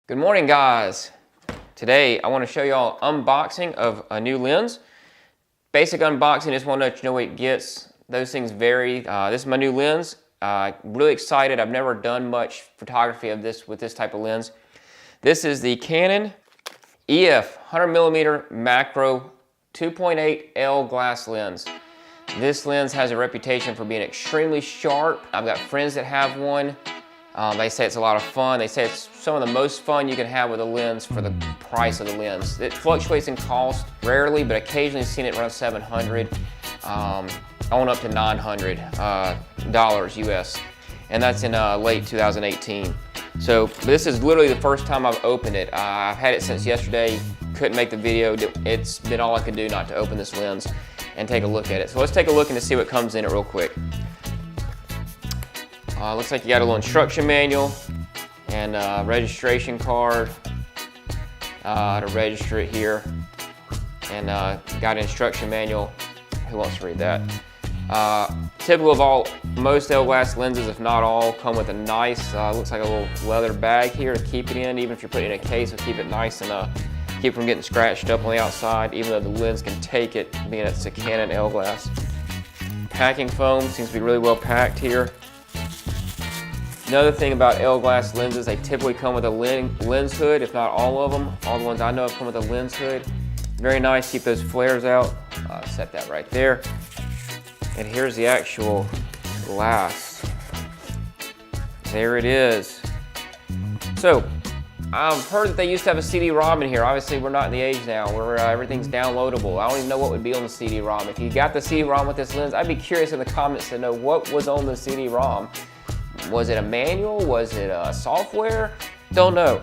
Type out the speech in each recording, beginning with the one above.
Good morning, guys. Today I want to show you all unboxing of a new lens. Basic unboxing, just want to let you know what it gets. Those things vary. This is my new lens. Really excited. I've never done much photography of this with this type of lens. This is the Canon EF 100mm macro 2.8L glass lens. This lens has a reputation for being extremely sharp. I've got friends that have one. They say it's a lot of fun. They say it's some of the most fun you can have with a lens for the price of the lens. It fluctuates in cost rarely, but occasionally seen it around $700, on up to $900 US, and that's in late 2018. So this is literally the first time I've opened it. I've had it since yesterday. Couldn't make the video. It's been all I could do not to open this lens and take a look at it. So let's take a look and see what comes in it real quick. Looks like you got a little instruction manual and a registration card to register it here, and got an instruction manual. Who wants to read that? Typical of most L glass lenses, if not all, come with a nice, looks like a little leather bag here to keep it in. Even if you're putting it in a case, it'll keep it nice and keep it from getting scratched up on the outside, even though the lens can take it, being it's a Canon L glass. Packing foam seems to be really well packed here. Another thing about L glass lenses, they typically come with a lens hood, if not all of them. All the ones I know of come with a lens hood. Very nice, keep those flares out. Set that right there. And here's the actual glass. There it is. So, I've heard that they used to have a CD-ROM in here. Obviously, we're not in the age now where everything's downloadable. I don't even know what would be on the CD-ROM. If you got the CD-ROM with this lens, I'd be curious in the comments to know what was on the CD-ROM. Was it a manual? Was it a software? Don't know.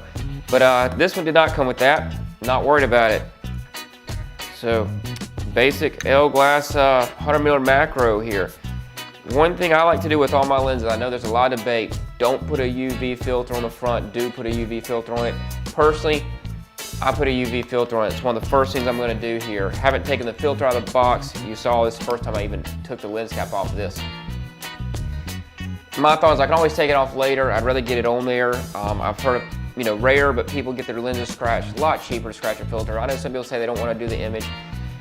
But this one did not come with that. Not worried about it. So, basic L glass 100mm macro here. One thing I like to do with all my lenses, I know there's a lot of debate. Don't put a UV filter on the front. Do put a UV filter on it. Personally, I put a UV filter on it. It's one of the first things I'm going to do here. Haven't taken the filter out of the box. You saw this the first time I even took the lens cap off of this. My thought is I can always take it off later. I'd rather get it on there. I've heard of, rare, but people get their lenses scratched. A lot cheaper to scratch a filter. I know some people say they don't want to do the image.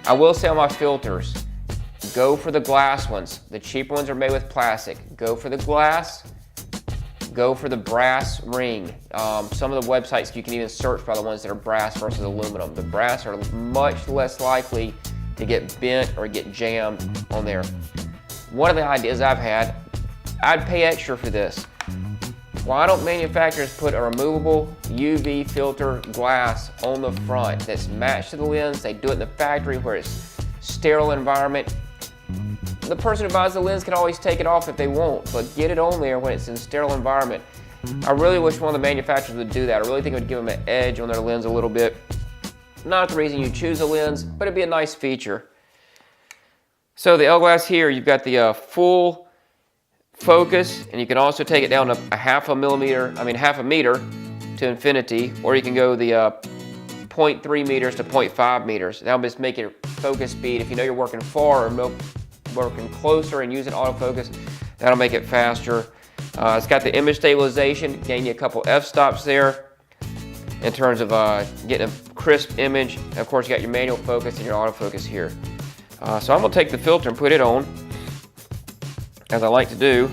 I will say on my filters, go for the glass ones. The cheaper ones are made with plastic. Go for the glass. Go for the brass ring. Some of the websites you can even search by the ones that are brass versus aluminum. The brass are much less likely to get bent or get jammed on there. One of the ideas I've had, I'd pay extra for this. Why don't manufacturers put a removable UV filter glass on the front that's matched to the lens? They do it in the factory where it's sterile environment. The person who buys the lens can always take it off if they want, but get it on there when it's in sterile environment. I really wish one of the manufacturers would do that. I really think it would give them an edge on their lens a little bit. Not the reason you choose a lens, but it'd be a nice feature. So the L glass here, you've got the full focus, and you can also take it down to half a meter to infinity, or you can go the 0.3 meters to 0.5 meters. That'll just make your focus speed. If you know you're working far or working closer and using autofocus, that'll make it faster. It's got the image stabilization, gain you a couple f-stops there in terms of getting a crisp image. And of course, you got your manual focus and your autofocus here. So I'm gonna take the filter and put it on, as I like to do.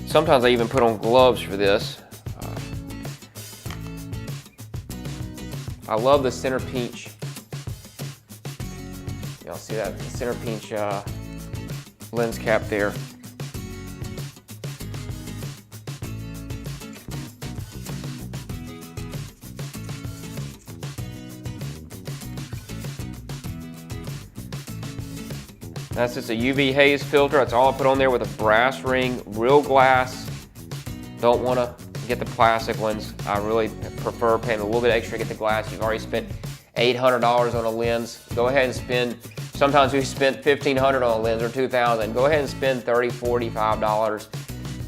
Sometimes I even put on gloves for this. I love the center pinch. Y'all see that? The center pinch lens cap there. That's just a UV haze filter. That's all I put on there with a brass ring, real glass. Don't want to get the plastic ones. I really prefer paying a little bit extra to get the glass. You've already spent $800 on a lens. Go ahead and spend, sometimes we spent $1,500 on a lens or $2,000. Go ahead and spend $30, $40, $5,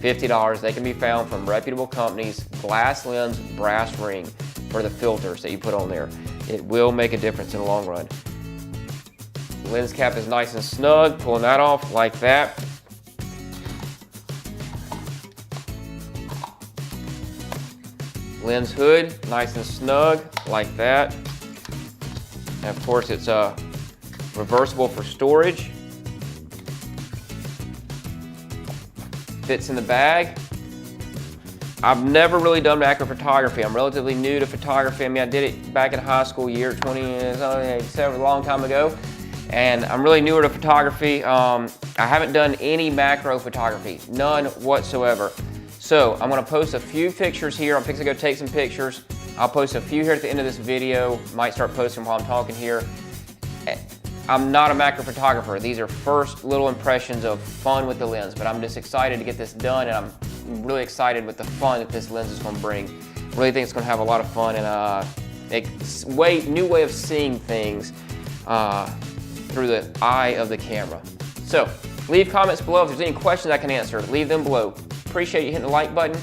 $50. They can be found from reputable companies. Glass lens, brass ring for the filters that you put on there. It will make a difference in the long run. Lens cap is nice and snug, pulling that off like that. Lens hood, nice and snug, like that. And of course it's reversible for storage. Fits in the bag. I've never really done macro photography. I'm relatively new to photography. I mean, I did it back in high school, year 20, a long time ago. And I'm really newer to photography. I haven't done any macro photography, none whatsoever. So I'm gonna post a few pictures here. I'm fixing to go take some pictures. I'll post a few here at the end of this video. Might start posting while I'm talking here. I'm not a macro photographer. These are first little impressions of fun with the lens, but I'm just excited to get this done, and I'm really excited with the fun that this lens is gonna bring. Really think it's gonna have a lot of fun and a new way of seeing things through the eye of the camera. So leave comments below if there's any questions I can answer. Leave them below. Appreciate you hitting the like button.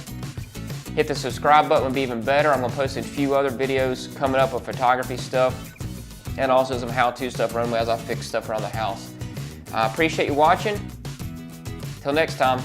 Hit the subscribe button would be even better. I'm gonna post a few other videos coming up of photography stuff and also some how-to stuff around as I fix stuff around the house. I appreciate you watching. Till next time.